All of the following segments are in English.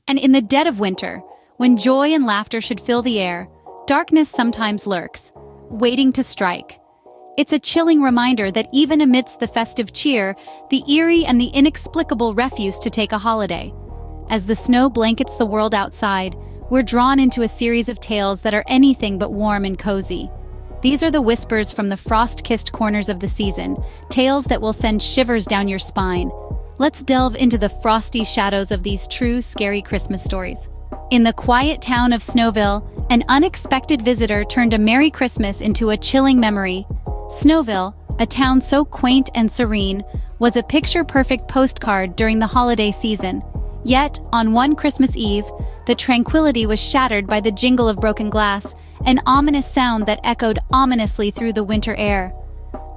And in the dead of winter, when joy and laughter should fill the air, darkness sometimes lurks, waiting to strike. It's a chilling reminder that even amidst the festive cheer, the eerie and the inexplicable refuse to take a holiday. As the snow blankets the world outside, we're drawn into a series of tales that are anything but warm and cozy. These are the whispers from the frost-kissed corners of the season, tales that will send shivers down your spine. Let's delve into the frosty shadows of these true, scary Christmas stories. In the quiet town of Snowville, an unexpected visitor turned a Merry Christmas into a chilling memory. Snowville, a town so quaint and serene, was a picture-perfect postcard during the holiday season. Yet, on one Christmas Eve, the tranquility was shattered by the jingle of broken glass, an ominous sound that echoed ominously through the winter air.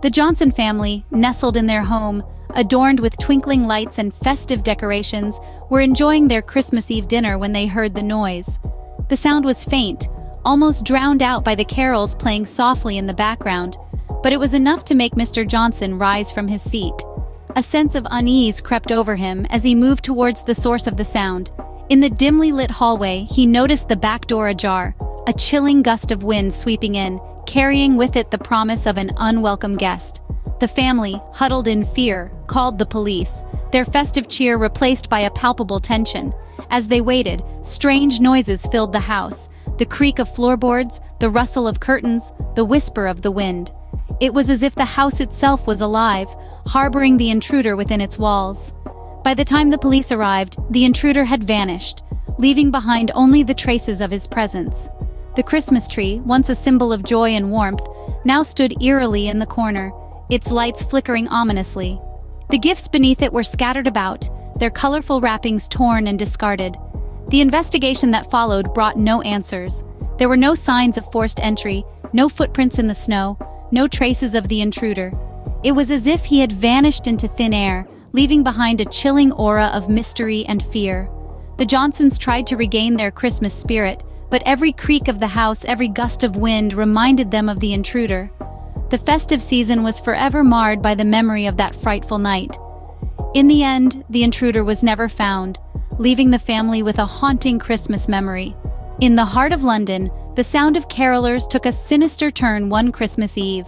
The Johnson family, nestled in their home, adorned with twinkling lights and festive decorations, were enjoying their Christmas Eve dinner when they heard the noise. The sound was faint, almost drowned out by the carols playing softly in the background, but it was enough to make Mr. Johnson rise from his seat. A sense of unease crept over him as he moved towards the source of the sound. In the dimly lit hallway, he noticed the back door ajar, a chilling gust of wind sweeping in, carrying with it the promise of an unwelcome guest. The family, huddled in fear, called the police, their festive cheer replaced by a palpable tension. As they waited, strange noises filled the house, the creak of floorboards, the rustle of curtains, the whisper of the wind. It was as if the house itself was alive, harboring the intruder within its walls. By the time the police arrived, the intruder had vanished, leaving behind only the traces of his presence. The Christmas tree, once a symbol of joy and warmth, now stood eerily in the corner, its lights flickering ominously. The gifts beneath it were scattered about, their colorful wrappings torn and discarded. The investigation that followed brought no answers. There were no signs of forced entry, no footprints in the snow, no traces of the intruder. It was as if he had vanished into thin air, leaving behind a chilling aura of mystery and fear. The Johnsons tried to regain their Christmas spirit, but every creak of the house, every gust of wind reminded them of the intruder. The festive season was forever marred by the memory of that frightful night. In the end, the intruder was never found, leaving the family with a haunting Christmas memory. In the heart of London, the sound of carolers took a sinister turn one Christmas Eve.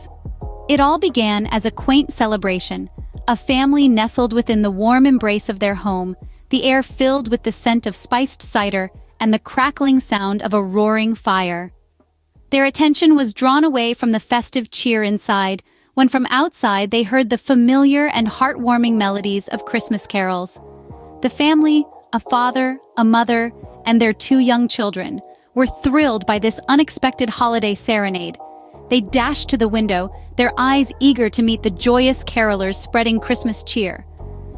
It all began as a quaint celebration, a family nestled within the warm embrace of their home, the air filled with the scent of spiced cider and the crackling sound of a roaring fire. Their attention was drawn away from the festive cheer inside, when from outside they heard the familiar and heartwarming melodies of Christmas carols. The family, a father, a mother, and their two young children, were thrilled by this unexpected holiday serenade. They dashed to the window, their eyes eager to meet the joyous carolers spreading Christmas cheer.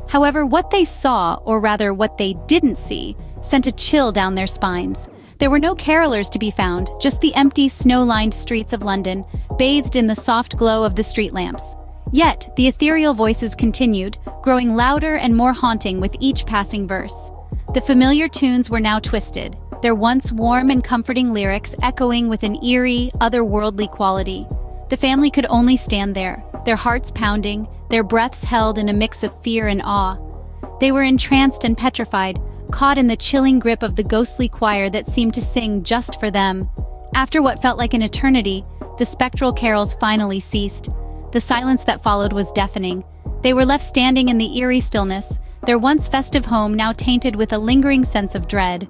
However, what they saw, or rather what they didn't see, sent a chill down their spines. There were no carolers to be found, just the empty, snow-lined streets of London, bathed in the soft glow of the street lamps. Yet, the ethereal voices continued, growing louder and more haunting with each passing verse. The familiar tunes were now twisted, their once warm and comforting lyrics echoing with an eerie, otherworldly quality. The family could only stand there, their hearts pounding, their breaths held in a mix of fear and awe. They were entranced and petrified, caught in the chilling grip of the ghostly choir that seemed to sing just for them. After what felt like an eternity, the spectral carols finally ceased. The silence that followed was deafening. They were left standing in the eerie stillness, their once festive home now tainted with a lingering sense of dread.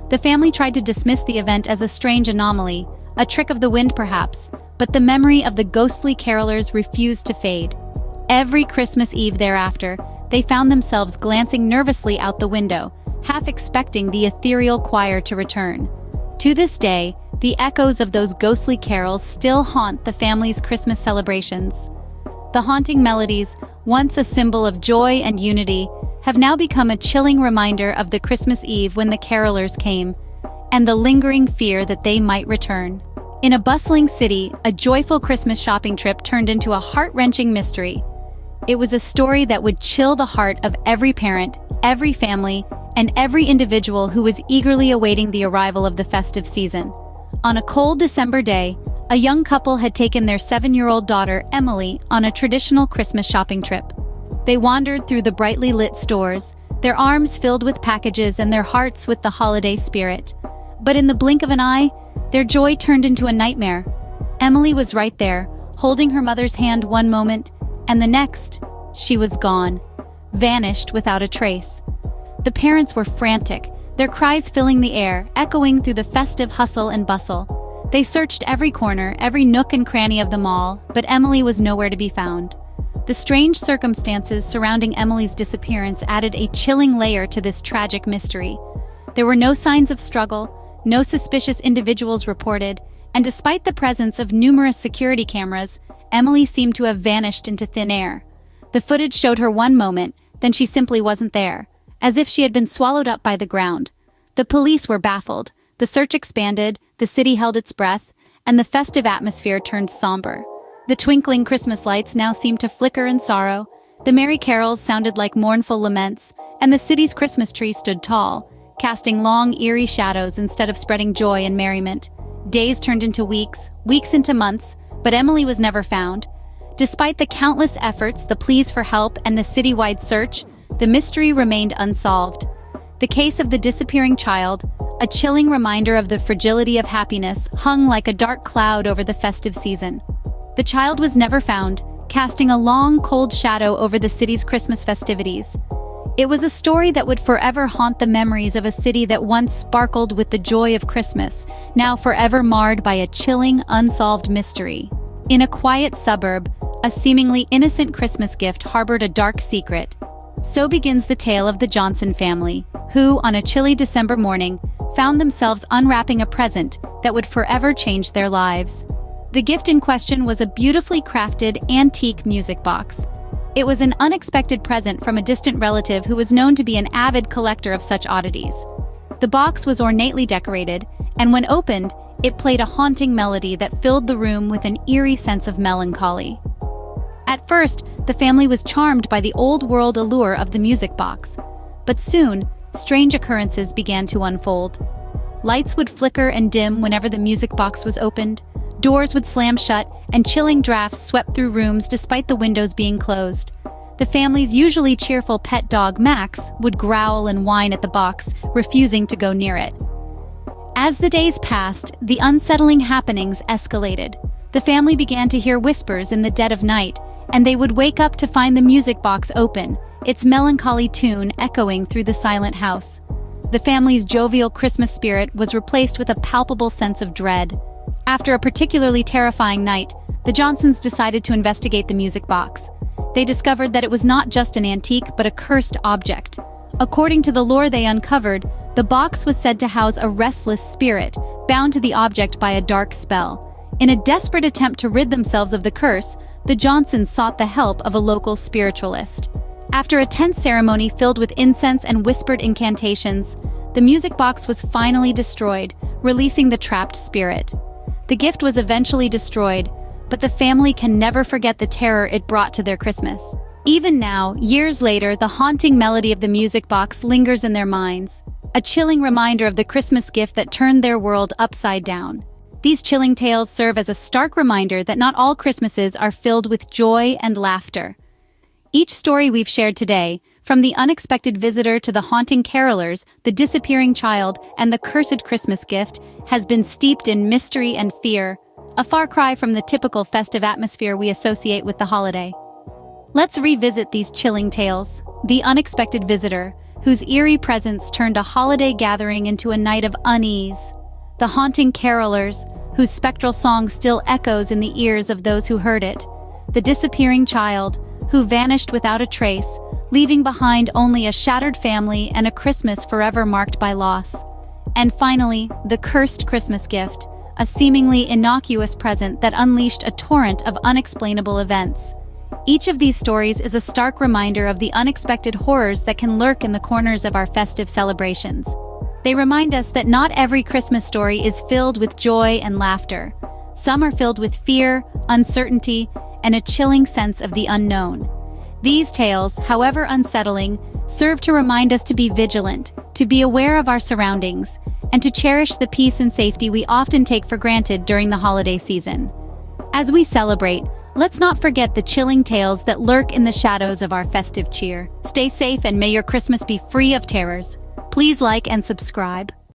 The family tried to dismiss the event as a strange anomaly, a trick of the wind perhaps, but the memory of the ghostly carolers refused to fade. Every Christmas Eve thereafter, they found themselves glancing nervously out the window, half expecting the ethereal choir to return. To this day, the echoes of those ghostly carols still haunt the family's Christmas celebrations. The haunting melodies, once a symbol of joy and unity, have now become a chilling reminder of the Christmas Eve when the carolers came, and the lingering fear that they might return. In a bustling city, a joyful Christmas shopping trip turned into a heart-wrenching mystery. It was a story that would chill the heart of every parent, every family, and every individual who was eagerly awaiting the arrival of the festive season. On a cold December day, a young couple had taken their 7-year-old daughter, Emily, on a traditional Christmas shopping trip. They wandered through the brightly lit stores, their arms filled with packages and their hearts with the holiday spirit. But in the blink of an eye, their joy turned into a nightmare. Emily was right there, holding her mother's hand one moment, and the next, she was gone, vanished without a trace. The parents were frantic, their cries filling the air, echoing through the festive hustle and bustle. They searched every corner, every nook and cranny of the mall, but Emily was nowhere to be found. The strange circumstances surrounding Emily's disappearance added a chilling layer to this tragic mystery. There were no signs of struggle, no suspicious individuals reported, and despite the presence of numerous security cameras, Emily seemed to have vanished into thin air. The footage showed her one moment, then she simply wasn't there, as if she had been swallowed up by the ground. The police were baffled, the search expanded, the city held its breath, and the festive atmosphere turned somber. The twinkling Christmas lights now seemed to flicker in sorrow, the merry carols sounded like mournful laments, and the city's Christmas tree stood tall, casting long, eerie shadows instead of spreading joy and merriment. Days turned into weeks, weeks into months, but Emily was never found. Despite the countless efforts, the pleas for help, and the citywide search, the mystery remained unsolved. The case of the disappearing child, a chilling reminder of the fragility of happiness, hung like a dark cloud over the festive season. The child was never found, casting a long, cold shadow over the city's Christmas festivities. It was a story that would forever haunt the memories of a city that once sparkled with the joy of Christmas, now forever marred by a chilling, unsolved mystery. In a quiet suburb, a seemingly innocent Christmas gift harbored a dark secret. So begins the tale of the Johnson family, who, on a chilly December morning, found themselves unwrapping a present that would forever change their lives. The gift in question was a beautifully crafted, antique music box. It was an unexpected present from a distant relative who was known to be an avid collector of such oddities. The box was ornately decorated, and when opened, it played a haunting melody that filled the room with an eerie sense of melancholy. At first, the family was charmed by the old-world allure of the music box, but soon, strange occurrences began to unfold. Lights would flicker and dim whenever the music box was opened, doors would slam shut, and chilling drafts swept through rooms despite the windows being closed. The family's usually cheerful pet dog, Max, would growl and whine at the box, refusing to go near it. As the days passed, the unsettling happenings escalated. The family began to hear whispers in the dead of night, and they would wake up to find the music box open, its melancholy tune echoing through the silent house. The family's jovial Christmas spirit was replaced with a palpable sense of dread. After a particularly terrifying night, the Johnsons decided to investigate the music box. They discovered that it was not just an antique but a cursed object. According to the lore they uncovered, the box was said to house a restless spirit, bound to the object by a dark spell. In a desperate attempt to rid themselves of the curse, the Johnsons sought the help of a local spiritualist. After a tense ceremony filled with incense and whispered incantations, the music box was finally destroyed, releasing the trapped spirit. The gift was eventually destroyed, but the family can never forget the terror it brought to their Christmas. Even now, years later, the haunting melody of the music box lingers in their minds, a chilling reminder of the Christmas gift that turned their world upside down. These chilling tales serve as a stark reminder that not all Christmases are filled with joy and laughter. Each story we've shared today, from the unexpected visitor to the haunting carolers, the disappearing child, and the cursed Christmas gift, has been steeped in mystery and fear, a far cry from the typical festive atmosphere we associate with the holiday. Let's revisit these chilling tales. The unexpected visitor, whose eerie presence turned a holiday gathering into a night of unease. The haunting carolers, whose spectral song still echoes in the ears of those who heard it. The disappearing child, who vanished without a trace, leaving behind only a shattered family and a Christmas forever marked by loss. And finally, the cursed Christmas gift, a seemingly innocuous present that unleashed a torrent of unexplainable events. Each of these stories is a stark reminder of the unexpected horrors that can lurk in the corners of our festive celebrations. They remind us that not every Christmas story is filled with joy and laughter. Some are filled with fear, uncertainty, and a chilling sense of the unknown. These tales, however unsettling, serve to remind us to be vigilant, to be aware of our surroundings, and to cherish the peace and safety we often take for granted during the holiday season. As we celebrate, Let's not forget the chilling tales that lurk in the shadows of our festive cheer. Stay safe and may your Christmas be free of terrors. Please like and subscribe.